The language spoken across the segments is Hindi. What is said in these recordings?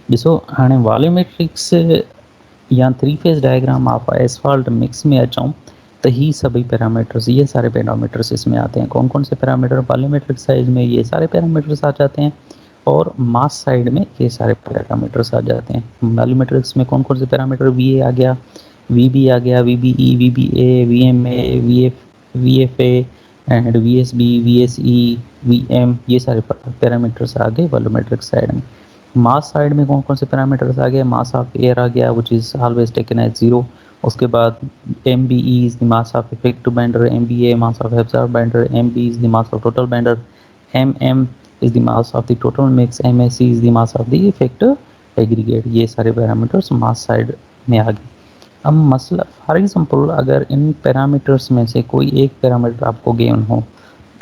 ॾिसो हाणे वॉल्यूमेट्रिक्स या three phase diagram of asphalt mix में अचूं तो ही सभी पैरामीटर्स, ये सारे पैरामीटर्स इसमें आते हैं। कौन कौन से पैरामीटर? वॉल्यूमेट्रिक साइज में ये सारे पैरामीटर्स आ जाते हैं और मास साइड में ये सारे पैरामीटर्स आ जाते हैं। वॉल्यूमेट्रिक्स में कौन कौन से पैरामीटर? वी आ गया, वी बी आ गया, V B E, V B A, V M A, V F A and V S B, V S E, V M, ये सारे पैरामीटर्स आ गए वॉल्यूमेट्रिक साइड में। मास साइड में कौन कौन से पैरामीटर्स आ गए? मास ऑफ एयर आ गया which is always taken as zero. उसके बाद M B E is the mass of effective binder, M B A mass of absorb binder, M B is the mass of total binder, M M is the mass of the total mix, M S C is the mass of the effective aggregate. ये सारे पैरामीटर्स मास साइड में आ गए। अब मसला फॉर एग्जांपल अगर इन पैरामीटर्स में से कोई एक पैरामीटर आपको गिवन हो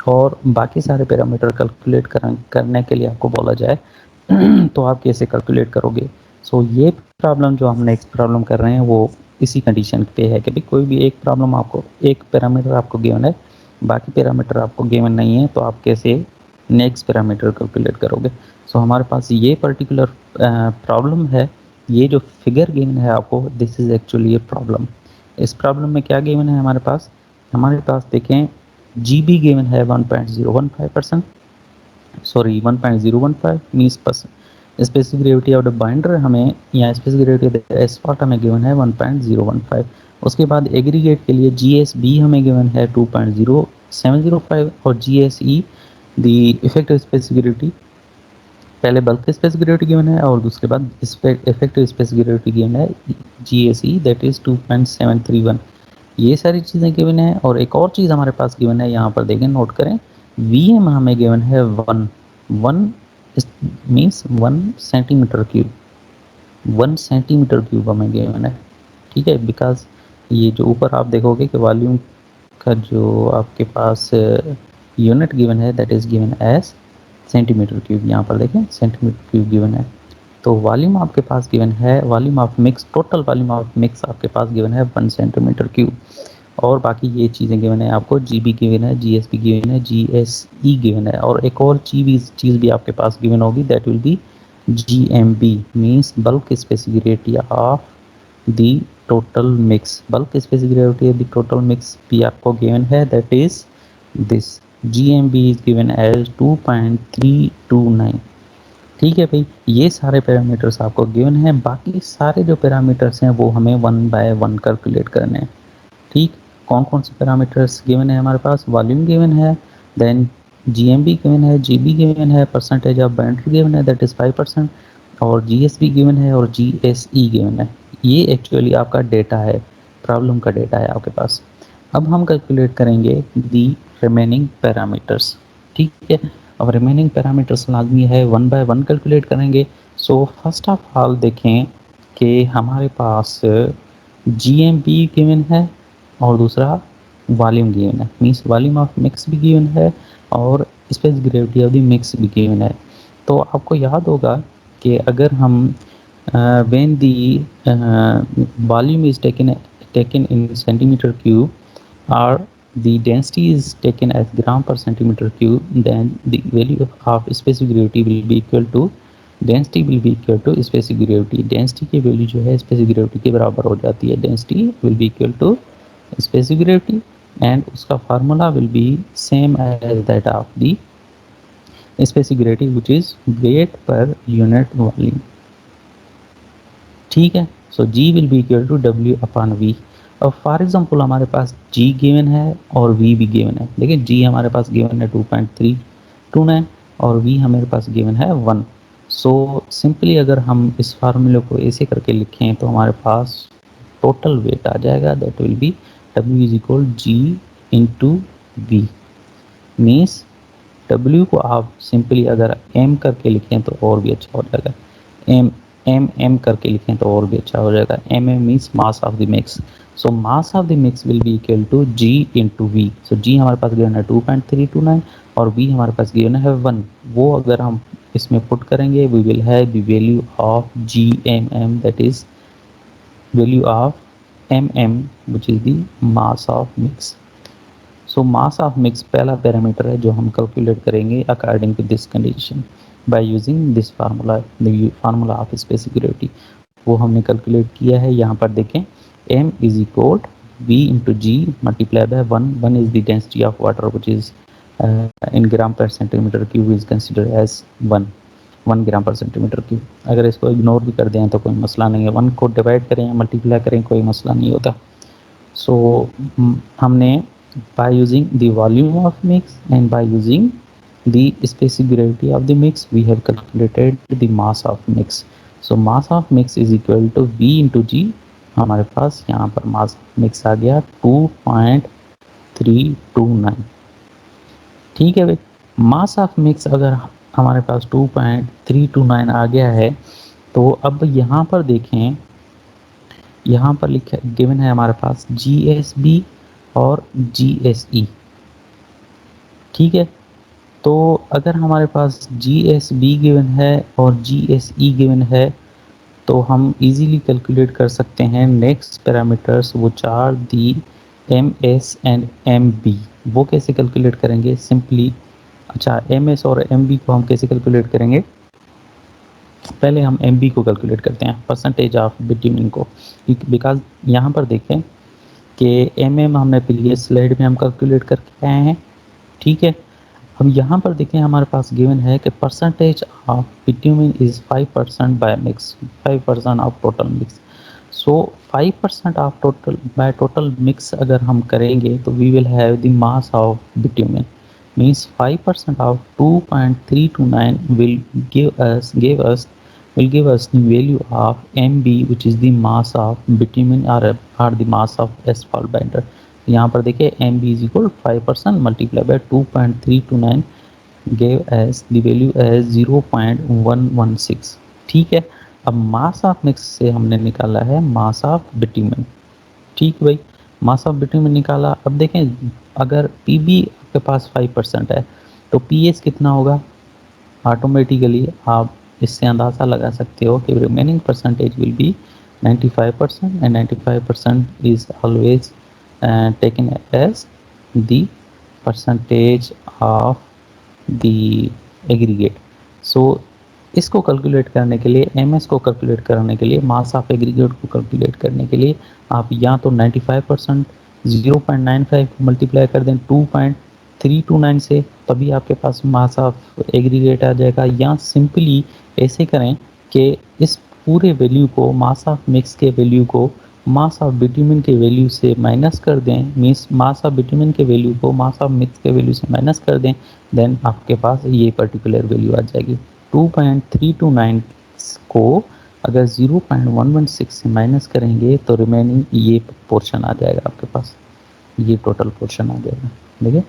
और बाकी सारे पैरामीटर कैलकुलेट करने के लिए आपको बोला जाए तो आप कैसे कैलकुलेट करोगे? सो ये प्रॉब्लम जो हम नेक्स्ट प्रॉब्लम कर रहे हैं वो इसी कंडीशन पे है कि भाई कोई भी एक प्रॉब्लम आपको, एक पैरामीटर आपको गिवन है, बाकी पैरामीटर आपको गिवन नहीं है, तो आप कैसे नेक्स्ट पैरामीटर कैलकुलेट करोगे? सो हमारे पास ये पर्टिकुलर प्रॉब्लम है। ये जो फिगर गिवन है आपको, this is actually a problem. इस प्रॉब्लम में क्या गिवन है हमारे पास? हमारे पास देखें जी बी गिवन है 1.015%, sorry 1.015 means percent. Specific gravity of the binder हमें, या specific gravity of the asphalt हमें गिवन है 1.015। उसके बाद एग्रीगेट के लिए जी एस बी हमें गिवन है 2.0705 और जी एस ई दी इफेक्टिव स्पेसिफिक ग्रेविटी, पहले बल्क स्पेसिफिक ग्रेविटी गिवन है और दूसरे बाद इफेक्टिव स्पेसिफिक ग्रेविटी गिवन है G S E, that is 2.731। ये सारी चीज़ें गिवन है। और एक और चीज़ हमारे पास गिवन है, यहाँ पर देखें, नोट करें, वी एम हमें गिवन है 1 means 1 centimetre cube, 1 centimetre cube हमें गिवन है। ठीक है, बिकॉज ये जो ऊपर आप देखोगे कि वॉल्यूम का जो आपके पास यूनिट गिवन है that is given as centimetre cube. यहाँ पर देखें सेंटीमीटर क्यूब गिवन है। तो वॉल्यूम आपके पास गिवन है, volume of mix, total volume of mix आपके पास गिवन है 1 सेंटीमीटर क्यूब। और बाकी ये चीज़ें गिवन है आपको, जी बी गिवन है, जी एस बी गिवन है, जी एस ई गिवन है, और एक और चीज़ भी आपके पास गिवन होगी, that will be G M B means bulk specific gravity of the total mix. Bulk specific gravity of the total mix भी आपको गिवन है, that is this G M B is given as 2.329। ठीक है भाई, ये सारे पैरामीटर्स आपको गिवन हैं। बाकी सारे जो पैरामीटर्स हैं वो हमें 1 बाय 1 कैलकुलेट करने हैं। ठीक, कौन कौन से पैरामीटर्स गिवन है हमारे पास? वॉल्यूम गिवन है, then G M B given है, जी बी गिवन है, परसेंटेज ऑफ बैंडर गिवन है दैट इज़ 5%, और जी एस बी गिवन है और जी एस ई गिवन है। ये एक्चुअली आपका डेटा है, प्रॉब्लम का डेटा है आपके पास। अब हम कैलकुलेट करेंगे दी रिमेनिंग पैरामीटर्स। ठीक है, अब रिमेनिंग पैरामीटर्स लाजमी है 1 बाय 1 कैलकुलेट करेंगे। सो फर्स्ट ऑफ ऑल देखें कि हमारे पास जी एम बी गिवन है और दूसरा वॉल्यूम गिवन है, मीन्स वॉल्यूम ऑफ मिक्स भी गिवन है और space gravity of the mix भी गिवन है। तो आपको याद होगा कि अगर हम when the volume is taken in centimetre cube or the density is taken as gram per centimeter cube, then the value of specific gravity will be equal to, density will be equal to specific gravity. Density की वैल्यू जो है स्पेसिफिक ग्रेविटी के बराबर हो जाती है। Density will be equal to specific gravity and उसका formula will be same as that of the specific gravity which is weight per unit volume. ठीक है, so G will be equal to W upon V. अब फॉर एग्जांपल हमारे पास जी गिवन है और वी भी गिवन है। देखिए जी हमारे पास गिवन है 2.329 और वी हमारे पास गिवन है 1। सो सिंपली अगर हम इस फार्मूले को ऐसे करके लिखें तो हमारे पास टोटल वेट आ जाएगा, that will be W is equal G into V. Means W को आप सिंपली अगर एम करके लिखें तो और भी अच्छा हो जाएगा, एम एम करके लिखें तो और भी अच्छा हो जाएगा। M means mass of the mix. So mass of the mix will be equal to G into V. So G हमारे पास गिवन है 2.329 और वी हमारे पास गिवन है 1। वो अगर हम इसमें पुट करेंगे we will have the value of G M M, that is value of M M which is the mass of mix. So mass of mix पहला पैरामीटर है जो हम कैलकुलेट करेंगे according to this condition. By using this formula, the formula of specific gravity, वो हमने कैलकुलेट किया है। यहाँ पर देखें m is equal v into G multiply by 1 is the density of water which is in gram per centimetre cube is considered as 1 gram per centimetre cube. अगर इसको इग्नोर भी कर दें तो कोई मसला नहीं है, 1 को डिवाइड करें या मल्टीप्लाई करें कोई मसला नहीं होता। सो हमने by using the volume of mix and by using the specific gravity of the mix we have calculated the mass of mix. So mass of mix is equal to V into G। हमारे पास यहाँ पर mass of mix आ गया 2.329। ठीक है भाई, mass of mix अगर हमारे पास 2.329 आ गया है तो अब यहाँ पर देखें, यहाँ पर लिखा गिवन है हमारे पास GSB और GSE। ठीक है, तो अगर हमारे पास GSB गिवन है और GSE गिवन है तो हम इजीली कैलकुलेट कर सकते हैं next parameters which are the MS and MB। वो कैसे कैलकुलेट करेंगे सिंपली, अच्छा MS और MB को हम कैसे कैलकुलेट करेंगे, पहले हम MB को कैलकुलेट करते हैं, परसेंटेज ऑफ बिट्यूमिन को, बिकॉज यहाँ पर देखें कि MM हमने प्रीवियस स्लाइड में हम कैलकुलेट करके आए हैं। ठीक है, अब यहाँ पर देखें हमारे पास गिवन है कि percentage of bitumen is 5% by mix, 5% of total mix. So 5% of total mix अगर हम करेंगे तो we will have the mass of bitumen, means 5% of 2.329 will give us the value of MB which is the mass of bitumen or the mass of asphalt binder। यहाँ पर देखिए MB is equal 5% multiplied by 2.329 gave as the value as 0.116। ठीक है, अब मास ऑफ मिक्स से हमने निकाला है मास ऑफ बिट्यूमेन। ठीक भाई, मास ऑफ बिट्यूमेन निकाला। अब देखें अगर PB आपके पास 5% है तो PS कितना होगा, ऑटोमेटिकली आप इससे अंदाज़ा लगा सकते हो कि remaining percentage will be 95% and 95% is always taken as the percentage of the aggregate. So इसको कैलकुलेट करने के लिए, MS को कैलकुलेट करने के लिए, मास ऑफ एग्रीगेट को कैलकुलेट करने के लिए आप या तो 95% 0.95 को मल्टीप्लाई कर दें 2.329 से, तभी आपके पास मास ऑफ एग्रीगेट आ जाएगा, या सिंपली ऐसे करें कि इस पूरे वैल्यू को, मास ऑफ मिक्स के वैल्यू को मास ऑफ बिट्यूमिन के वैल्यू से माइनस कर दें, मीन्स मास ऑफ बिट्यूमिन के वैल्यू को मास ऑफ मिक्स के वैल्यू से माइनस कर दें, देन आपके पास ये पर्टिकुलर वैल्यू आ जाएगी। 2.329 को अगर 0.116 से माइनस करेंगे तो रिमेनिंग ये पोर्शन आ जाएगा आपके पास, ये टोटल पोर्शन आ जाएगा। देखिए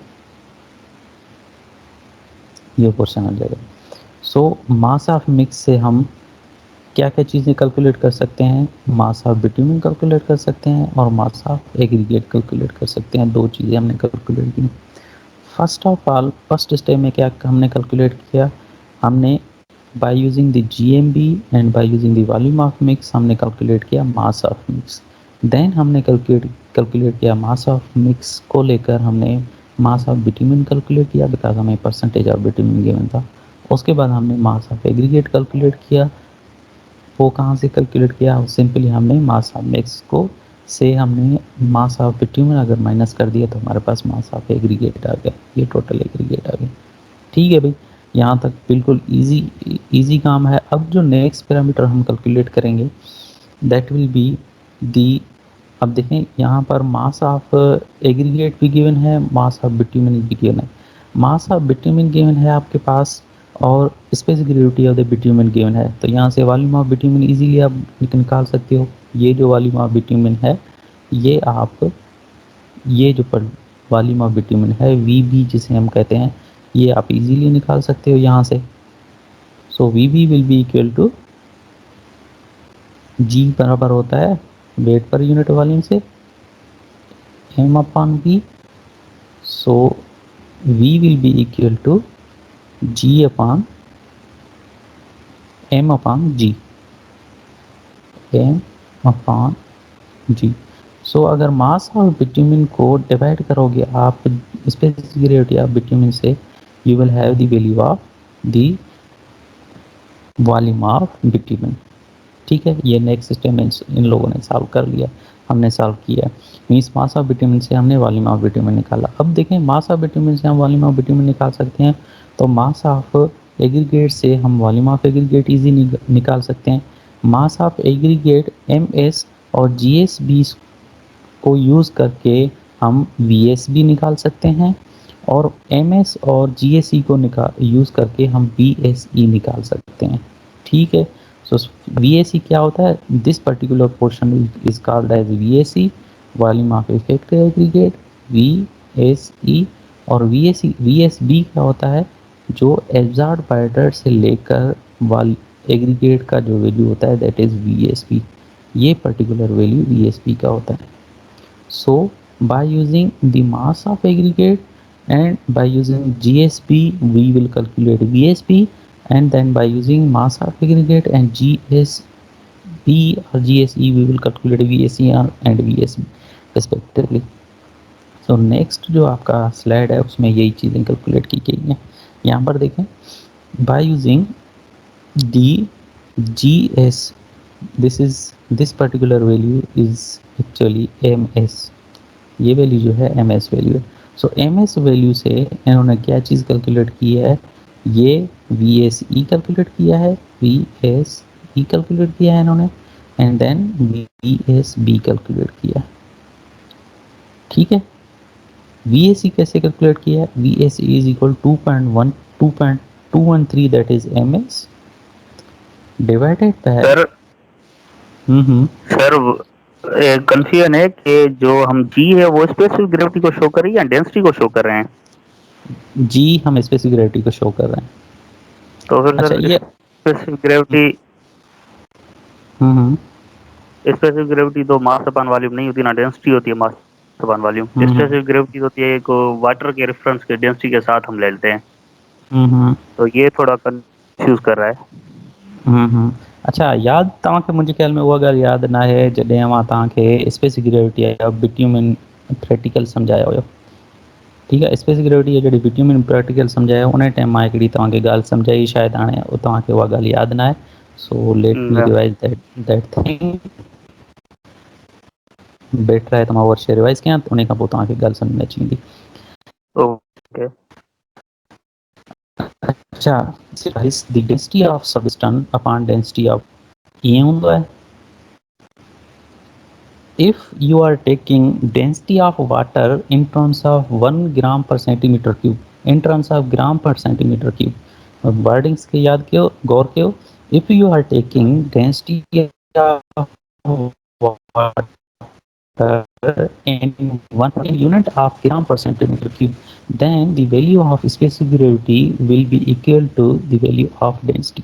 ये पोर्शन आ जाएगा। सो मास ऑफ मिक्स से हम क्या क्या चीज़ें कैलकुलेट कर सकते हैं, मास ऑफ बिट्यूमिन कैलकुलेट कर सकते हैं और मास ऑफ एग्रीगेट कैलकुलेट कर सकते हैं। दो चीज़ें हमने कैलकुलेट की। First of all, first step में क्या हमने कैलकुलेट किया, हमने by using the GMB and by using the volume of mix हमने कैलकुलेट किया मास ऑफ मिक्स। देन हमने कैलकुलेट किया मास ऑफ मिक्स को लेकर हमने मास ऑफ बिट्यूमिन कैलकुलेट किया, बिकॉज हमें परसेंटेज ऑफ बिट्यूमिन गिवन था। उसके बाद हमने मास ऑफ एग्रीगेट कैलकुलेट किया, वो कहाँ से कैलकुलेट किया, सिंपली हमने मास ऑफ मिक्स को से हमने मास ऑफ बिट्यूमिन अगर माइनस कर दिया तो हमारे पास मास ऑफ एग्रीगेट आ गया, ये टोटल एग्रीगेट आ गया। ठीक है भाई, यहाँ तक बिल्कुल इजी काम है। अब जो नेक्स्ट पैरामीटर हम कैलकुलेट करेंगे दैट विल बी दी, अब देखें यहाँ पर मास ऑफ एग्रीगेट भी गिवन है, मास ऑफ बिट्यूमिन भी गिवन है। मास ऑफ बिट्यूमिन गिवन है आपके पास और specific gravity of the bitumen given है, तो यहाँ से वॉल्यूम ऑफ बिट्यूमिन इजीली आप निकाल सकते हो। ये जो वॉल्यूम ऑफ बिट्यूमिन है, ये आप ये जो वॉल्यूम ऑफ बिट्यूमिन है VB जिसे हम कहते हैं, ये आप इजीली निकाल सकते हो यहाँ से। So VB will be equal to G बराबर होता है वेट पर यूनिट वॉल्यूम से M/V। So V will be equal to G/M/G, M/G। So अगर मास ऑफ बिट्यूमिन को डिवाइड करोगे आप स्पेसिफिक ग्रेविटी ऑफ बिट्यूमिन से, you will have the value of the volume of bitumen. ठीक है, ये नेक्स्ट स्टेप इन लोगों ने सॉल्व कर लिया, हमने सॉल्व किया। मीन्स मास ऑफ बिट्यूमेन से हमने वॉल्यूम ऑफ बिट्यूमेन निकाला। अब देखें मास ऑफ बिट्यूमेन से हम वॉल्यूम ऑफ बिट्यूमेन निकाल सकते हैं, तो मास ऑफ एग्रीगेट से हम वॉल्यूम ऑफ एग्रीगेट इजी निकाल सकते हैं। Mass of aggregate M S और जी एस बी को यूज़ करके हम वी एस बी निकाल सकते हैं, और एम एस और जी एस ई को यूज़ करके हम वी एस ई निकाल सकते हैं। ठीक है, सो वी एस ई क्या होता है, this particular portion is called as V S E, volume of effective aggregate, V S E. और वी एस बी क्या होता है, जो एब्जॉर्ब बाइटर से लेकर वाल एग्रीगेट का जो वैल्यू होता है that is V S B. ये particular value V S B का होता है। So by using the mass of aggregate and by using GSP we will calculate VSP, and then by using mass of aggregate and GSP or GSE we will calculate VSE and VSB respectively. So next जो आपका स्लाइड है उसमें यही चीज़ें कैलकुलेट की गई हैं। यहाँ पर देखें, by using the GS, this particular value is actually MS, ये वैल्यू जो है एम एस वैल्यू है। सो एम एस वैल्यू से इन्होंने क्या चीज़ कैलकुलेट की है, ये वी एस ई कैलकुलेट किया है, वी एस ई कैलकुलेट किया है इन्होंने, and then V S B calculate किया। ठीक है, वी एस ई कैसे कैलकुलेट किया है, V S E is equal 2.213 that is M S divided by. Sir sir एक कंफ्यूजन है कि जो हम जी है वो स्पेसिफिक ग्रेविटी को शो कर रही है या डेंसिटी को शो कर रहे हैं? जी हम स्पेसिफिक ग्रेविटी को शो कर रहे हैं। तो फिर अच्छा सर ये हम्म स्पेसिफिक ग्रेविटी तो मास अपॉन वॉल्यूम नहीं होती, ना डेंसिटी होती है मास अपॉन वॉल्यूम। हम्म स्पेसिफिक ग्रेविटी होती है एक वाटर के रेफरेंस के डेंसिटी के साथ हम ले लेते हैं, हम्म तो ये थोड़ा कंफ्यूज कर रहा है। अच्छा, याद तव्हांखे मुंहिंजे ख्याल में उहा ॻाल्हि यादि न आहे जॾहिं मां तव्हांखे स्पेसिफिक ग्रेविटी या बिट्यूमिन प्रैक्टिकल सम्झायो हुयो। ठीकु आहे, स्पेसिफिक ग्रेविटी या जॾहिं बिट्यूमिन प्रैक्टिकल सम्झायो उन टाइम मां हिकिड़ी तव्हांखे ॻाल्हि सम्झाई, शायदि हाणे तव्हांखे उहा ॻाल्हि यादि न आहे। So let me revise that thing, better आहे त मां उहा शइ रिवाइज़ कयां, उन खां पोइ तव्हांखे ॻाल्हि सम्झ में अची वेंदी। ओके। अच्छा, the density of substance upon density of, ईअं हूंदो आहे। If you are taking density of water in terms of 1 gram per centimeter cube, in terms of gram per centimeter cube, wordings के याद कयो, गौर कयो। If you are taking density of water in 1 unit of gram per centimeter cube, then the value of specific gravity will be equal to the value of density.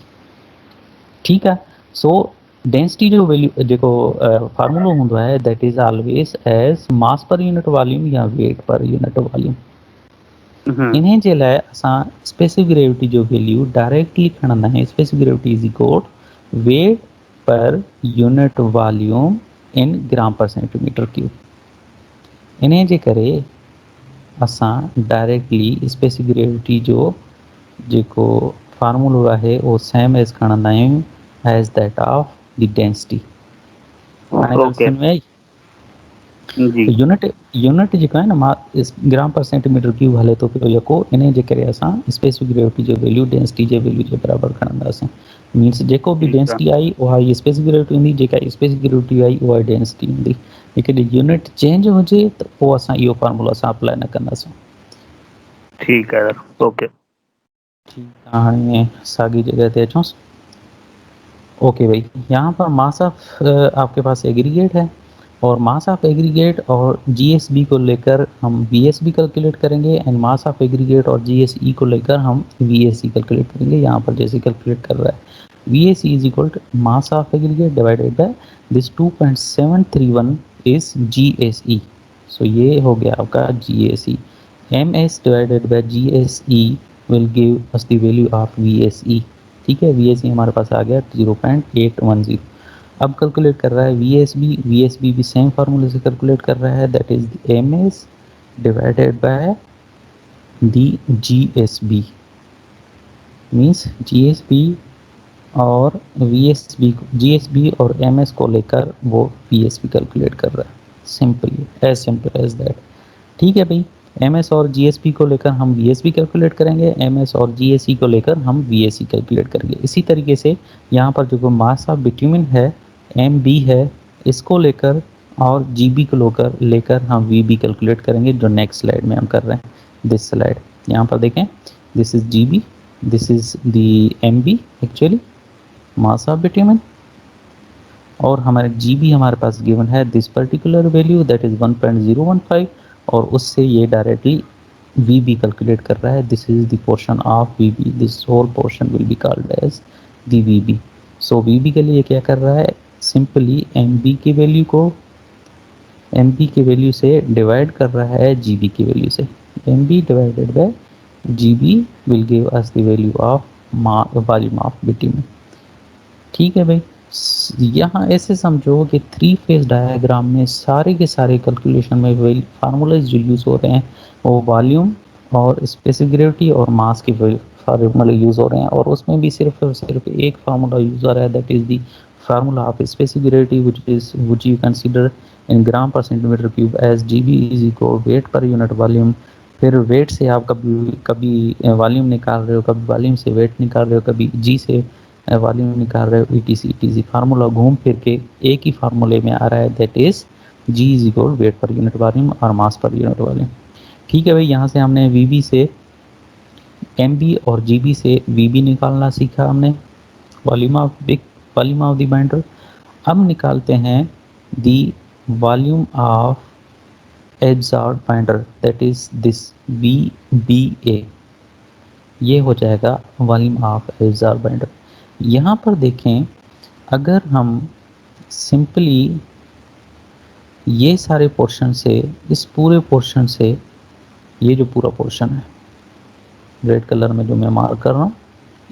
ठीक है, सो डेंसिटी जो वैल्यू जेको फार्मूलो हूंदो आहे that is always as mass per unit volume या वेट पर यूनिट वॉल्यूम। इन्हें जे लाइ असां स्पेसिफिक ग्रेविटी जो वैल्यू डायरेक्टली खणंदा आहियूं, specific gravity is equal weight per unit volume in gram per centimetre cube. इन्हें जे करे असां डायरेक्टली स्पेसिफिक ग्रेविटी जो जेको फार्मूलो आहे उहो सेम एज खणंदा आहियूं as that of the density. हाणे ॻाल्हि ओके सम्झ में आई। जी। यूनिट जेको आहे न मां ग्राम पर सेंटीमीटर क्यूब हले थो पियो यको, इन जे करे असां स्पेसिफिक ग्रेविटी जो वैल्यू डेंसिटी जे वैल्यू जे बराबरि खणंदासीं। मीन्स जेको बि ठीक है। डेंसिटी आई उहा ई स्पेसिफिक ग्रेविटी हूंदी, जेका स्पेसिफिक ग्रेविटी आई उहा डेंसिटी हूंदी। हिकिड़ी यूनिट चेंज हुजे त पोइ असां इहो फार्मूलो असां अप्लाई न कंदासीं। ठीक है सर, ओके। ठीकु आहे, हाणे साॻी जॻह ते अचूंसि। ओके भाई, यहाँ पर मास ऑफ आपके पास एग्रीगेट है, और मास ऑफ एग्रीगेट और जीएसबी को लेकर हम वीएसबी कैलकुलेट करेंगे, एंड मास ऑफ एग्रीगेट और जीएसई को लेकर हम वीएसई कैलकुलेट करेंगे। यहाँ पर जैसे कैलकुलेट कर रहा है VSE is equal to mass of aggregate divided by this 2.731 is GSE. So ये हो गया आपका GSE. M S divided by GSE will give us the value of VSE. ठीक है, वीएसई हमारे पास आ गया 0.810। अब कैलकुलेट कर रहा है वीएसबी भी सेम फार्मूले से कैलकुलेट कर रहा है, that is M S divided by the GSB. Means GSB और जीएसबी और एमएस को लेकर वो वीएसबी कैलकुलेट कर रहा है। Simply simple as that. ठीक है भाई, एमएस और जीएसपी को लेकर हम वीएसबी कैलकुलेट करेंगे, एमएस और जीएसई को लेकर हम वीएसई कैलकुलेट करेंगे। इसी तरीके से यहाँ पर जो मास ऑफ बिट्यूमिन है एमबी है, इसको लेकर और जीबी को लेकर हम वीबी कैलकुलेट करेंगे, जो नेक्स्ट स्लाइड में हम कर रहे हैं। दिस स्लाइड यहाँ पर देखें, this is GB, this is the MB actually mass of bitumen, और हमारे जीबी हमारे पास गिवन है this particular value that is 1.015, और उससे ये डायरेक्टली वीबी कैलकुलेट कर रहा है। This is the portion of VB, this whole portion will be called as the VB. So VB के लिए क्या कर रहा है, सिंपली एमबी की वैल्यू को एमबी की वैल्यू से डिवाइड कर रहा है जीबी की वैल्यू से। MB divided by GB will give us the value of volume of bitumen. ठीक है भाई, यहाँ ऐसे समझो कि थ्री फेज डायग्राम में सारे के सारे कैलकुलेशन में वही फार्मूलाज जो यूज़ हो रहे हैं वो वॉल्यूम और स्पेसिफिक ग्रेविटी और मास के फार्मूले यूज़ हो रहे हैं, और उसमें भी सिर्फ और सिर्फ एक फार्मूला यूज़ हो रहा है, that is the formula of specific gravity which you consider in gram per centimetre cube as GB is equal weight per unit volume. फिर वेट से आप कभी कभी वॉल्यूम निकाल रहे हो, कभी वॉल्यूम से वेट निकाल रहे हो, कभी जी से वॉल्यूम निकाल रहे हो, ईटीसी फार्मूला घूम फिर के एक ही फार्मूले में आ रहा है, that is G is equal weight per unit volume और मास पर यूनिट वॉल्यूम। ठीक है भाई, यहाँ से हमने वीबी से एमबी और जीबी से वीबी निकालना सीखा हमने, वॉल्यूम ऑफ द बाइंडर। अब निकालते हैं the volume of absorb binder, that is this V B A, ये हो जाएगा वॉल्यूम ऑफ एब्जॉर्ब बाइंडर। यहाँ पर देखें, अगर हम सिंपली ये सारे पोर्शन से, इस पूरे पोर्शन से, ये जो पूरा पोर्शन है रेड कलर में जो मैं मार्क कर रहा हूँ,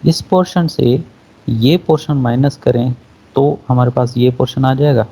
इस पोर्शन से ये पोर्शन माइनस करें तो हमारे पास ये पोर्शन आ जाएगा,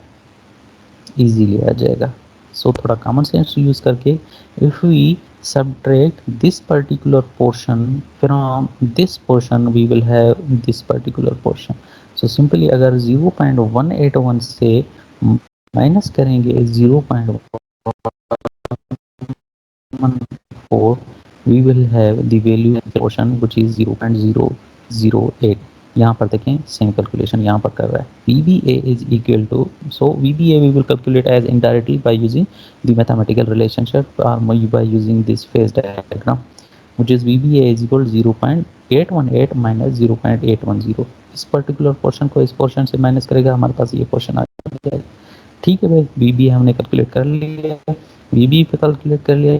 इजीली आ जाएगा। सो थोड़ा कॉमन सेंस यूज़ करके, if we subtract this particular portion from this portion we will have this particular portion. So simply अगर 0.181 से माइनस करेंगे 0.14, we will have the value of the portion which is 0.008। यहाँ पर देखें सेम कैलकुलेशन यहाँ पर कर रहा है। VBA is equal to, so VBA we will calculate as indirectly by using the mathematical relationship or by using this phase diagram, which is VBA is equal to 0.818 minus 0.810। इस पर्टिकुलर पोर्शन को इस पोर्शन से माइनस करेगा, हमारे पास ये पोर्शन आ जाएगा। ठीक है भाई, VBA हमने कैलकुलेट कर लिया, VBA पे कैलकुलेट कर लिया,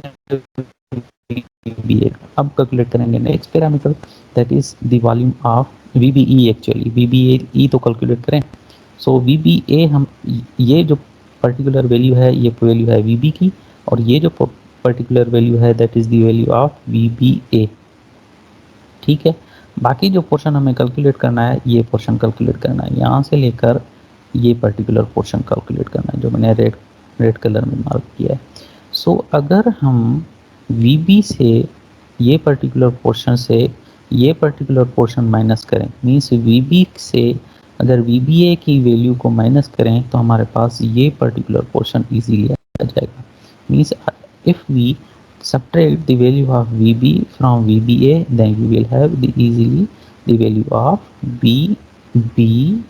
VBA अब कैलकुलेट करेंगे next parameter, that is the volume of VBE। Actually VBE तो कैलकुलेट करें। सो VBA हम, ये जो पर्टिकुलर वैल्यू है ये वैल्यू है VB की, और ये जो पर्टिकुलर वैल्यू है that is the value of VBA। ठीक है, बाकी जो पोर्शन हमें कैलकुलेट करना है ये पोर्शन कैलकुलेट करना है, यहाँ से लेकर ये पर्टिकुलर पोर्शन कैलकुलेट करना है जो मैंने रेड कलर में मार्क किया है। सो अगर हम VB से ये पर्टिकुलर पोर्शन से ये पर्टिकुलर पोर्शन माइनस करें, मीन्स VB से अगर VBA की वैल्यू को माइनस करें तो हमारे पास ये पर्टिकुलर पोर्शन इजीली आ जाएगा। Means if we subtract the value of VB from VBA, then we will have the easily the value of VBE,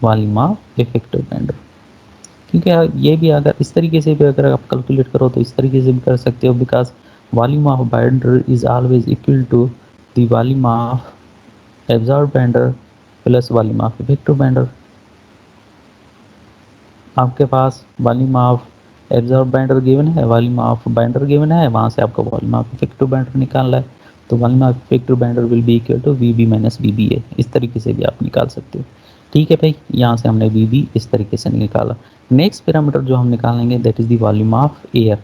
volume of effective binder. क्योंकि ये भी अगर इस तरीके से भी अगर आप कैलकुलेट करो तो इस तरीके से भी कर सकते हो, because volume of binder is always equal to the volume of absorb binder plus volume of effective binder. आपके पास volume of absorb binder given है, वॉल्यूम ऑफ बाइंडर गिवन है, वहाँ से आपको वॉल्यूम ऑफ इफेक्टिव बाइंडर निकालना है, तो volume of effective binder will be equal to VB minus VBA। इस तरीके से भी आप निकाल सकते हो। ठीक है भाई, यहाँ से हमने VB इस तरीके से निकाला। नेक्स्ट पैरामीटर जो हम निकालेंगे that is the volume of air.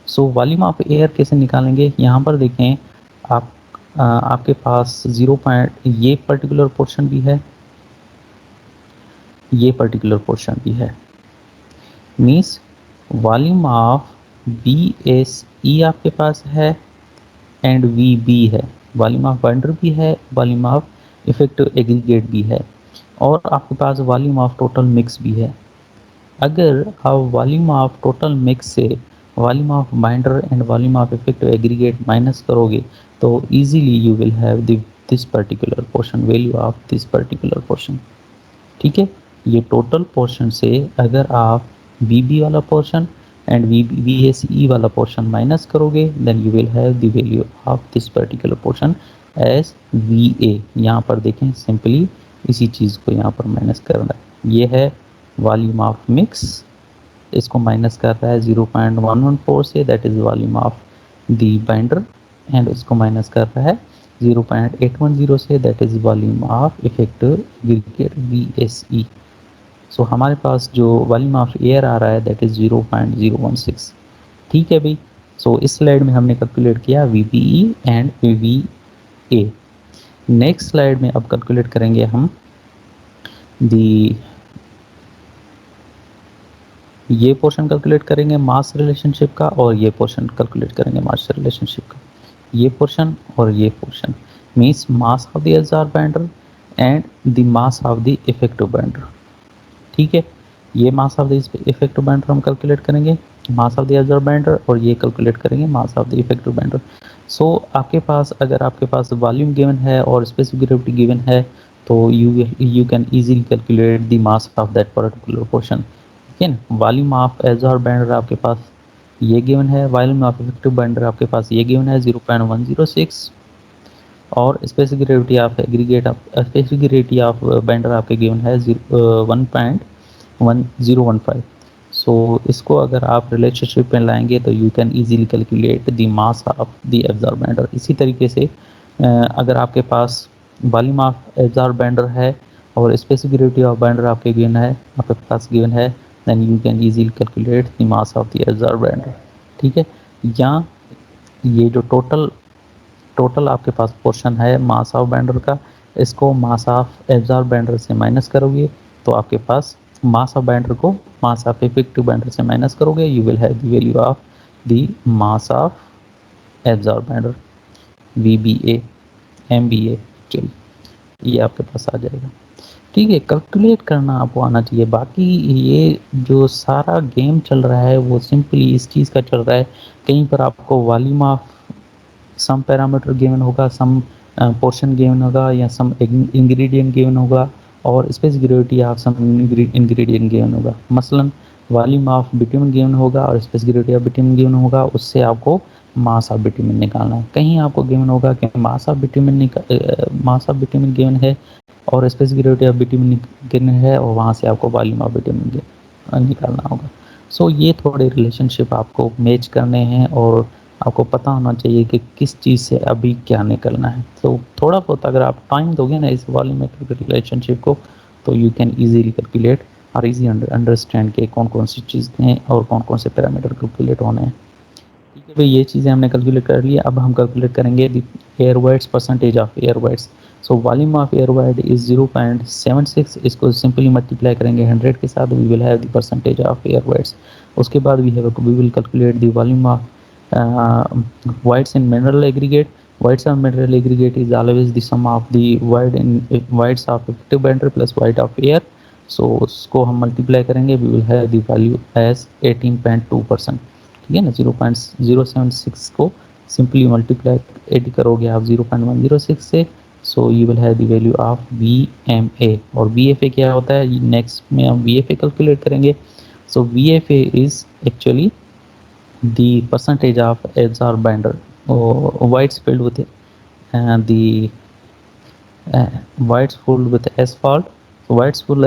So volume of air कैसे निकालेंगे, यहाँ पर देखें आप, आपके पास 0 पॉइंट, ये पर्टिकुलर पोर्शन भी है, ये पर्टिकुलर पोर्शन भी है, मीन्स वॉल्यूम ऑफ VSE आपके पास है एंड VB है, वॉल्यूम ऑफ बाइंडर भी है, वॉल्यूम ऑफ इफेक्टिव एग्रीगेट भी है, और आपके पास वॉल्यूम ऑफ टोटल मिक्स भी है। अगर आप वॉल्यूम ऑफ टोटल मिक्स से volume of binder and volume of effective aggregate minus करोगे तो easily you will have this particular portion, value of this particular portion. ठीक है, ये टोटल पोर्शन से अगर आप वीबी वाला पोर्शन एंड वीएसई वाला पोर्शन माइनस करोगे then you will have the value of this particular portion as V A. यहाँ पर देखें, सिंपली इसी चीज़ को यहाँ पर माइनस करना है। ये है वॉल्यूम ऑफ मिक्स, इसको माइनस कर रहा है 0.114 से, that is volume of the binder, and इसको माइनस कर रहा है 0.810 से, that is volume of effective aggregate VSE. So हमारे पास जो वॉल्यूम ऑफ एयर आ रहा है दैट इज़ 0.016। ठीक है भाई, सो इस स्लाइड में हमने कैलकुलेट किया वीपीई एंड वीए। नेक्स्ट स्लाइड में अब कैलकुलेट करेंगे हम दी, ये पोर्शन कैलकुलेट करेंगे मास रिलेशनशिप का, और ये पोर्शन कैलकुलेट करेंगे मास रिलेशनशिप का। ये पोर्शन और ये portion means mass of the एल्जार binder and the mass of the effective binder. ठीक है, ये mass of the effective binder हम कैलकुलेट करेंगे, मास ऑफ द एल्जार बाइंडर, और ये कैलकुलेट करेंगे mass of the effective binder. So आपके पास, अगर आपके पास वॉल्यूम गिवन है और स्पेसिफिक ग्रेविटी गिवन है तो you can easily calculate the mass of that particular portion. ठीक है ना, वॉल्यूम ऑफ एल्जार बाइंडर आपके पास ये गिवन है, वॉल्यूम ऑफ इफेक्टिव बाइंडर आपके पास ये गिवन है 0.106, और specific gravity of aggregate specific gravity of binder आपके गिवन है 1.1015। सो इसको अगर आप रिलेशनशिप में लाएंगे तो you can easily calculate the mass of the absorb binder. इसी तरीके से अगर आपके पास वॉल्यूम ऑफ एब्जॉर्ब बाइंडर है और स्पेसिफिक ग्रेविटी ऑफ बाइंडर आपके गिवन है, आपके पास गिवन है, then you can easily calculate the mass of the absorb binder. ठीक है, या ये जो टोटल आपके पास पोर्शन है मास ऑफ बाइंडर का, इसको मास ऑफ एब्जॉर्ब बाइंडर से माइनस करोगे तो आपके पास मास ऑफ बाइंडर को मास ऑफ इफेक्टिव बाइंडर से माइनस करोगे, you will have the value of the mass of absorb binder VBA MBA actually ये आपके पास आ जाएगा। ठीक है, कैलकुलेट करना आपको आना चाहिए। बाकी ये जो सारा गेम चल रहा है वो सिंपली इस चीज़ का चल रहा है, कहीं पर आपको volume of some parameter given होगा, सम पोर्शन गिवन होगा, या सम इंग्रेडिएंट गिवन होगा, और specific gravity of some ingredient given होगा। मसलन वॉल्यूम ऑफ बिटुमेन गिवन होगा और specific gravity of bitumen given होगा, उससे आपको मास ऑफ बिटुमेन निकालना है। कहीं आपको गिवन होगा कि मास ऑफ बिटुमेन गिवन है और specific gravity of bitumen given है, और वहाँ से आपको वॉल्यूम ऑफ बिटुमेन निकालना होगा। सो ये थोड़े रिलेशनशिप आपको मैच करने हैं और आपको पता होना चाहिए कि किस चीज़ से अभी क्या निकलना है। तो थोड़ा बहुत अगर आप टाइम दोगे ना इस वॉल्यूमेट्रिक रिलेशनशिप को तो यू कैन इजीली कैलकुलेट और इजी अंडरस्टैंड के कौन कौन सी चीज़ें हैं और कौन कौन से पैरामीटर कैलकुलेट होने हैं। ठीक है भाई, ये चीज़ें हमने कैलकुलेट कर लिया। अब हम कैलकुलेट करेंगे air voids, percentage of air voids. So volume of air void is 0.76, इसको सिंपली मल्टीप्लाई करेंगे 100 के साथ, we will have the percentage of air voids. उसके बाद we will calculate the volume of voids in mineral aggregate. Voids of mineral aggregate is always the sum of the voids of effective binder plus void of air. So उसको हम मल्टीप्लाई करेंगे, we will have the value as 18.2%। ठीक है ना, 0.076 को सिंपली मल्टीप्लाई एड करोगे आप 0.106 से, so you will have the value of VMA। और VFA क्या होता है, नेक्स्ट में हम VFA कैलकुलेट करेंगे। सो VFA is actually the percentage of adsorb binder whites filled with the whites filled with asphalt। whites filled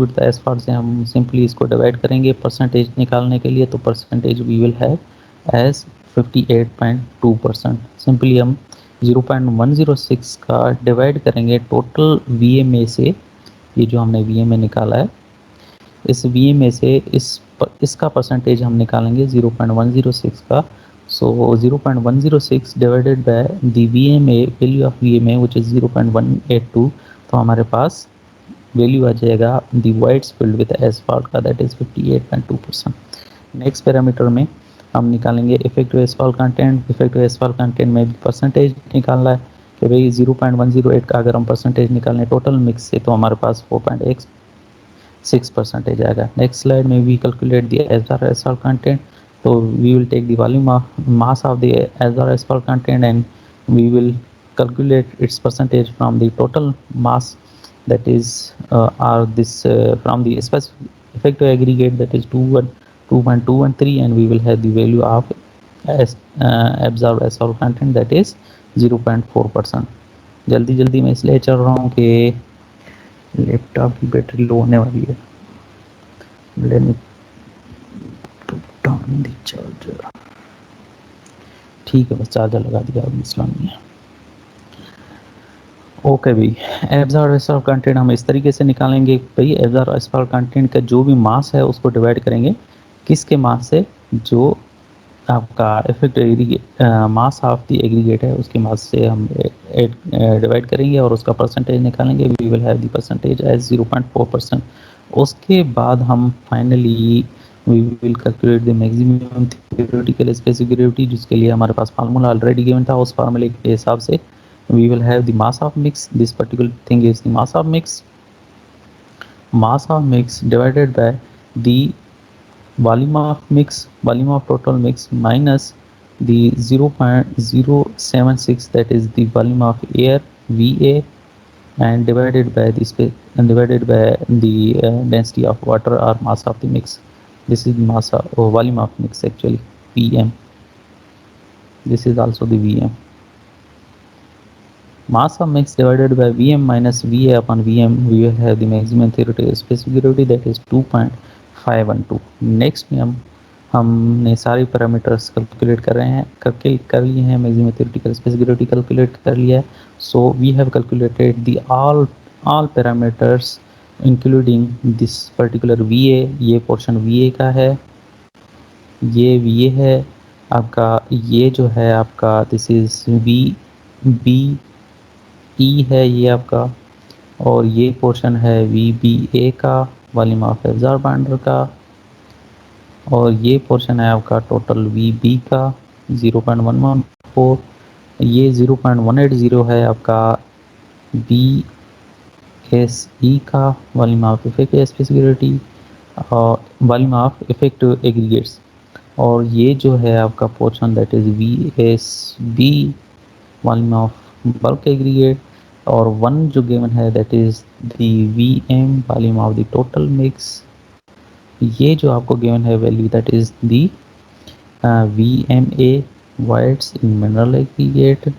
with the asphalt से हम सिंपली इसको डिवाइड करेंगे परसेंटेज निकालने के लिए, तो percentage we will have as 58.2%। Simply हम 0.106 का डिवाइड करेंगे टोटल VMA से, ये जो हमने VMA निकाला है इस VMA से इसका परसेंटेज हम निकालेंगे 0.106 का। सो 0.106 divided by the VMA, value of VMA which is 0.182, तो हमारे पास वैल्यू आ जाएगा the wides filled with asphalt का, दैट इज़ 58.2%। नेक्स्ट पैरामीटर में हम निकालेंगे effective asphalt content. Effective asphalt content में भी परसेंटेज निकालना है कि भाई 0.108 का अगर हम परसेंटेज निकालें टोटल मिक्स से तो हमारे पास 4.6% आएगा। नेक्स्ट स्लाइड में वी कैलकुलेट द एजर एसफॉल्ट कंटेंट, तो we will take the volume of mass of the एजर asphalt content and we will calculate its percentage from the total mass, that is or this from the specific effective aggregate, that is 2.213, and we will have the value of absorbed asphalt content, that is 0.4%। जल्दी जल्दी मैं इसलिए चल रहा हूँ कि लैपटॉप की बैटरी लो होने वाली है। Let me put on the charger. ठीक है, बस चार्जर लगा दिया, अब मसला नहीं है। ओके भाई, एब्जॉर्ब एसफॉल्ट कंटेंट हम इस तरीके से निकालेंगे भाई, एब्जॉर्ब एसफॉल्ट कंटेंट का जो भी मास है उसको डिवाइड करेंगे किसके मास से, जो आपका effect mass of the aggregate है उसके मास से हम डिवाइड करेंगे और उसका परसेंटेज निकालेंगे। We will have the percentage as 0.4%। उसके बाद हम finally we will calculate the maximum theoretical specific gravity, जिसके लिए हमारे पास फार्मूला ऑलरेडी गिवन था। उस फार्मूले के हिसाब से we will have the mass of mix. This particular thing is the mass of mix divided by the volume of mix, volume of total mix, minus the 0.076, that is the volume of air VA, and divided by the density of water or mass of the mix. This is mass or volume of mix, actually VM. This is also the VM. Mass of mix divided by Vm minus Va upon Vm, we will have the maximum theoretical specific gravity, that is 2.512। Next में हमने सारे पैरामीटर्स कैलकुलेट कर रहे हैं, कर लिए हैं, maximum theoretical specific gravity calculate कर लिया है। So we have calculated the all parameters including this particular Va। ये पोर्शन Va का है, ये Va है आपका, ये जो है आपका दिस इज बी ई है ये आपका, और ये पोर्शन है VBA का, वॉल्यूम ऑफ एब्जॉर्बर का, और ये पोर्शन है आपका टोटल VB का 0.114, ये 0.180 है आपका BSE का, वॉल्यूम ऑफ इफेक्टिव स्पेसिफिसिटी और वॉल्यूम ऑफ इफेक्टिव एग्रीगेट्स, और ये जो है आपका portion that is VSB, volume of bulk aggregate, और वन जो गिवन है that is the VM, volume of the total mix. ये जो आपको गिवन है value that is the VMA, voids in mineral aggregate.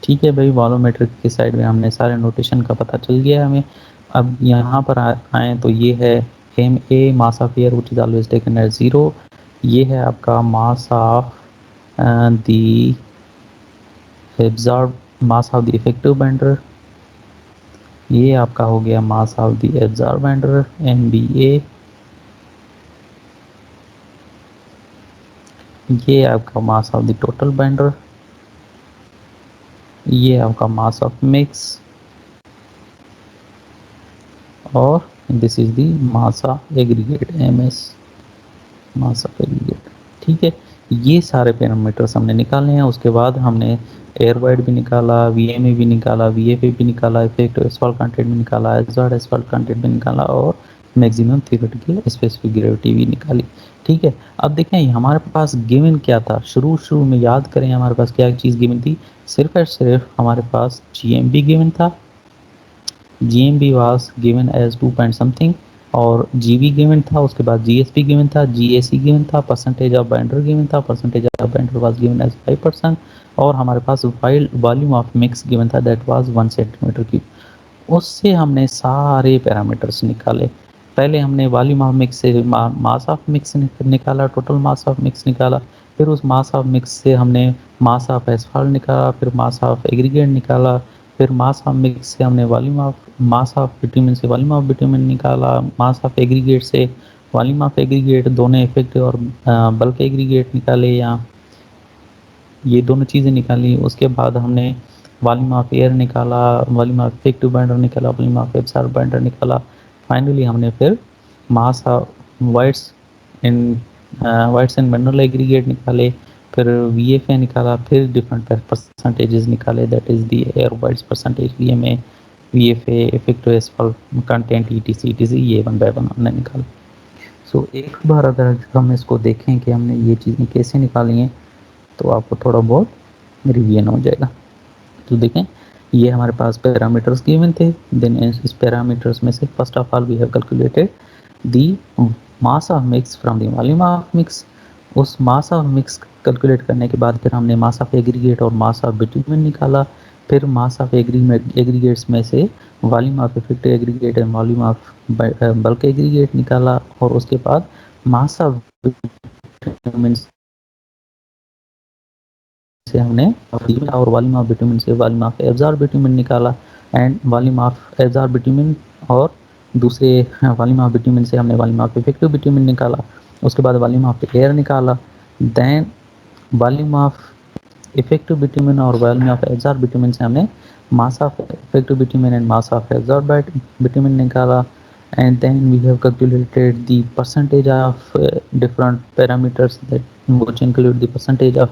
ठीक है भाई, वॉल्यूमेट्रिक की साइड में हमने सारे नोटेशन का पता चल गया हमें। अब यहाँ पर आए तो ये है MA, mass of air which is always taken as 0। ये है आपका mass of the absorb, mass of the effective binder. ये आपका हो गया mass of the absorb binder MBA। ये आपका mass of the total binder, ये आपका मास ऑफ मिक्स, और this is the mass of aggregate MS, mass of aggregate. ठीक है, ये सारे पैरामीटर्स हमने निकाले हैं। उसके बाद हमने एयर वाइड भी निकाला, VMA भी निकाला, VFA भी निकाला, इफेक्टिव एसफॉल्ट कंटेंट भी निकाला, एब्जॉर्ब एसफॉल्ट कंटेंट भी निकाला, और मैक्सिमम थ्योरेटिकल स्पेसिफिक ग्रेविटी भी निकाली। ठीक है, अब देखें हमारे पास गिवन क्या था, शुरू में याद करें हमारे पास क्या चीज़ गिवन थी। सिर्फ और सिर्फ हमारे पास GMB गिवन था, GMB was given as 2 point something, और GB गिवन था, उसके बाद GSP गिवन था, GAC गिवन था, परसेंटेज ऑफ बाइंडर गिवन था, percentage of binder was given as 5%, और हमारे पास वॉल्यूम ऑफ मिक्स गिवन था दैट वाज 1 सेंटीमीटर क्यूब। उससे हमने सारे पैरामीटर्स निकाले। पहले हमने वॉल्यूम ऑफ मिक्स से मास ऑफ मिक्स निकाला, टोटल मास ऑफ मिक्स निकाला, फिर उस मास ऑफ मिक्स से हमने मास ऑफ एसफॉल्ट निकाला, फिर मास ऑफ एग्रीगेट निकाला, फिर मास ऑफ मिक्स से हमने volume of mass of bitumen से वॉल्यूम ऑफ बिटुमेन निकाला, मास ऑफ एग्रीगेट से वॉल्यूम ऑफ एग्रीगेट, दोनों इफेक्टिव और बल्क एग्रीगेट निकाले, या ये दोनों चीज़ें निकाली। उसके बाद हमने वॉल्यूम ऑफ एयर निकाला, वॉल्यूम ऑफ इफेक्टिव बाइंडर निकाला, वॉल्यूम ऑफ एब्सॉर्ब बाइंडर निकाला। फाइनली हमने फिर mass of whites in mineral aggregate निकाले, फिर VFA निकाला, फिर डिफरेंट परसेंटेजेस निकाले, that is the air voids percentage, VMA, VFA, effective asphalt content, ETC ये वन बाय वन हमने निकाला। सो एक बार अगर हम इसको देखें कि हमने ये चीज़ें कैसे निकाली हैं, तो आपको थोड़ा बहुत रिवीजन हो जाएगा। तो देखें, ये हमारे पास पैरामीटर्स गिवन थे, देन इस पैरामीटर्स में से first of all we have calculated the mass of mix from the volume of mix. उस मास ऑफ मिक्स कैलकुलेट करने के बाद फिर हमने मास ऑफ एग्रीगेट और मास ऑफ बिटुमेन निकाला। फिर मास ऑफ एग्रीगेट्स में से volume of effective aggregate and volume of bulk aggregate निकाला, और उसके बाद मास ऑफ बिटुमेन से हमने और वॉल्यूम ऑफ बिटुमेन से वॉल्यूम ऑफ एब्जॉर्ब बिटुमेन निकाला, and volume of absorb bitumen और दूसरे वॉल्यूम ऑफ बिटुमेन से हमने वॉल्यूम ऑफ इफेक्टिव बिटुमेन निकाला। उसके बाद वॉल्यूम ऑफ एयर निकाला, then volume of effective bitumen और वॉल्यूम ऑफ एब्जॉर्ब बिटुमेन से हमने mass of effective bitumen and mass of absorb bitumen निकाला, and then we have calculated the percentage of different parameters that which include the percentage of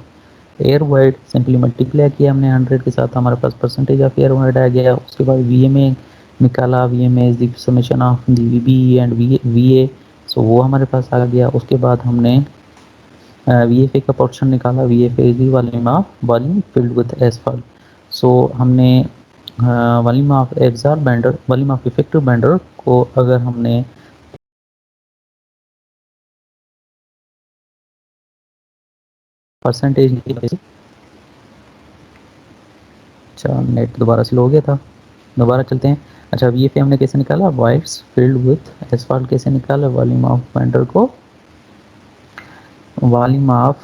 air wide. Simply multiply किया हमने 100 के साथ, हमारे पास परसेंटेज ऑफ एयर वाइड आ गया। उसके बाद VMA निकाला, VMA is the summation of the VB and VA, सो वो हमारे पास आ गया। उसके बाद हमने VFA का पोर्शन निकाला, VFA is the volume filled with asphalt. So हमने volume of absorb binder, volume of effective binder को अगर हमने परसेंटेज, अच्छा नेट दोबारा स्लो हो गया था, दोबारा चलते हैं। अच्छा VFA हमने कैसे निकाला, वाइड्स फिल्ड विथ एसफॉल्ट कैसे निकाला, वॉल्यूम ऑफ बेंडर को वॉल्यूम ऑफ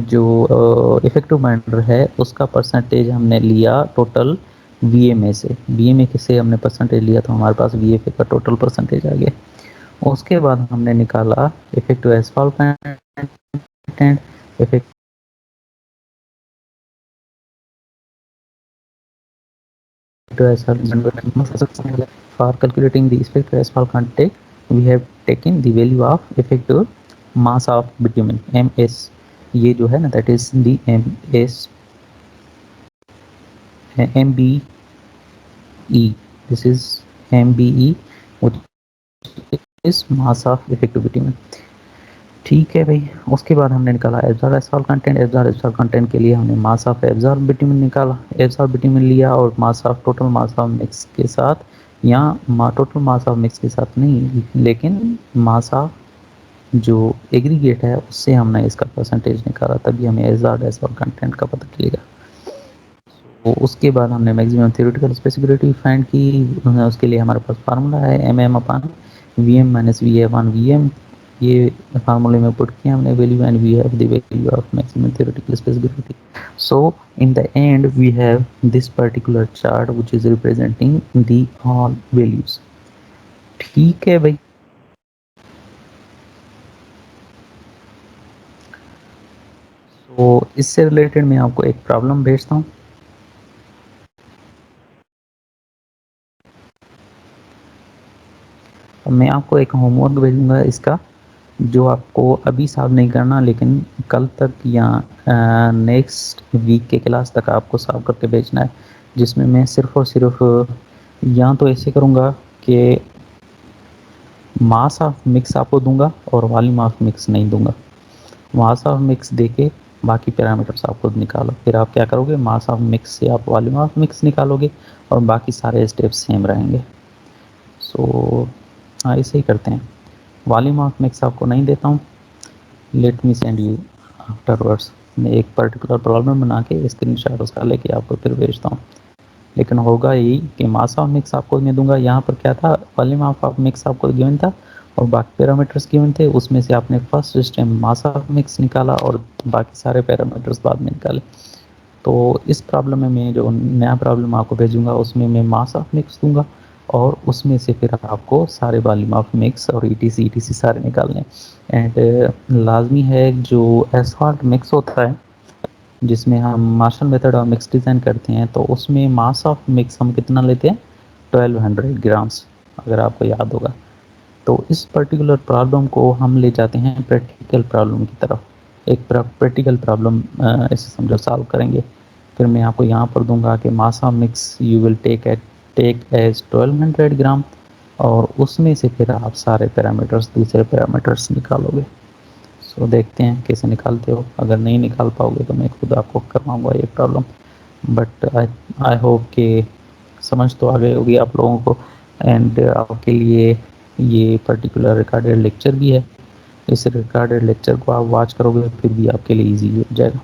जो इफेक्टिव बेंडर है उसका परसेंटेज हमने लिया टोटल VMA से, VMA से हमने परसेंटेज लिया तो हमारे पास VFA का टोटल परसेंटेज आ गया। उसके बाद हमने निकाला effective asphalt content, effective for calculating the effective asphalt content we have taken the value of effective mass of bitumen MS, ये जो है ना that is the MS MBE, this is MBE which is mass of effective bitumen। ठीक है भाई, उसके बाद हमने निकाला absorb asphalt content. Absorb content के लिए हमने मास ऑफ एब्जॉर्ब बिटुमेन निकाला, एब्जॉर्ब बिटुमेन लिया और मास of total mass of mix के साथ, यहाँ टोटल मास ऑफ मिक्स के साथ नहीं लेकिन मास ऑफ जो एग्रीगेट है उससे हमने इसका परसेंटेज निकाला, तभी हमें एब्जॉर्ब एसफॉल्ट कंटेंट का पता चलेगा। तो उसके बाद हमने मैक्सिमम थ्योरेटिकल स्पेसिफिसिटी फाइंड की, उसके लिए हमारे पास फार्मूला है MM/VM - VA/VM। ये फार्मूले में पुट किया हमने value, and we have the value of maximum theoretical specificity. So in the end we have this particular chart which is representing the all values. ठीक है भाई, तो इससे रिलेटेड मैं आपको एक प्रॉब्लम भेजता हूँ। मैं आपको एक होमवर्क भेजूंगा इसका, जो आपको अभी सॉल्व नहीं करना, लेकिन कल तक या नेक्स्ट वीक के क्लास तक आपको सॉल्व करके भेजना है, जिसमें मैं सिर्फ और सिर्फ या तो ऐसे करूँगा कि मास ऑफ मिक्स आपको दूंगा और वॉल्यूम ऑफ मिक्स नहीं दूंगा। मास ऑफ मिक्स देके बाकी पैरामीटर्स आप खुद निकालो, फिर आप क्या करोगे, मास ऑफ मिक्स से आप वॉल्यूम ऑफ मिक्स निकालोगे और बाकी सारे स्टेप्स सेम रहेंगे। सो हाँ, ऐसे ही करते हैं। वॉल्यूम ऑफ मिक्स आपको नहीं देता हूँ, let me send you afterwards. मैं एक पर्टिकुलर प्रॉब्लम बना के स्क्रीनशॉट उसका लेके आपको फिर भेजता हूँ, लेकिन होगा यही कि मास ऑफ मिक्स आपको मैं दूंगा। यहाँ पर क्या था, वॉल्यूम ऑफ मिक्स आपको गिवन था और बाकी पैरामीटर्स गिवन थे, उसमें से आपने first step mass of mix निकाला और बाकी सारे पैरामीटर्स बाद में निकाले। तो इस प्रॉब्लम में मैं जो नया प्रॉब्लम आपको भेजूंगा उसमें मैं मास ऑफ मिक्स दूंगा और उसमें से फिर आपको सारे वॉल्यूम ऑफ मिक्स और ETC सारे निकालने। एंड लाजमी है जो एसफॉल्ट मिक्स होता है जिसमें हम मार्शल मेथड और मिक्स डिज़ाइन करते हैं, तो उसमें मास ऑफ मिक्स हम कितना लेते हैं, 1200 ग्राम्स, अगर आपको याद होगा। तो इस पर्टिकुलर प्रॉब्लम को हम ले जाते हैं प्रैक्टिकल प्रॉब्लम की तरफ। एक प्रैक्टिकल प्रॉब्लम इसे समझो सॉल्व करेंगे। फिर मैं आपको यहाँ पर दूंगा कि mass of mix you will take as 1200 gram, और उसमें से फिर आप सारे पैरामीटर्स, दूसरे पैरामीटर्स निकालोगे। सो देखते हैं कैसे निकालते हो। अगर नहीं निकाल पाओगे तो मैं खुद आपको करवाऊँगा ये प्रॉब्लम, बट आई होप कि समझ तो आ गई होगी आप लोगों को। एंड आपके लिए ये पर्टिकुलर रिकॉर्डेड लेक्चर भी है, इस रिकॉर्डेड लेक्चर को आप वॉच करोगे फिर भी आपके लिए ईजी हो जाएगा।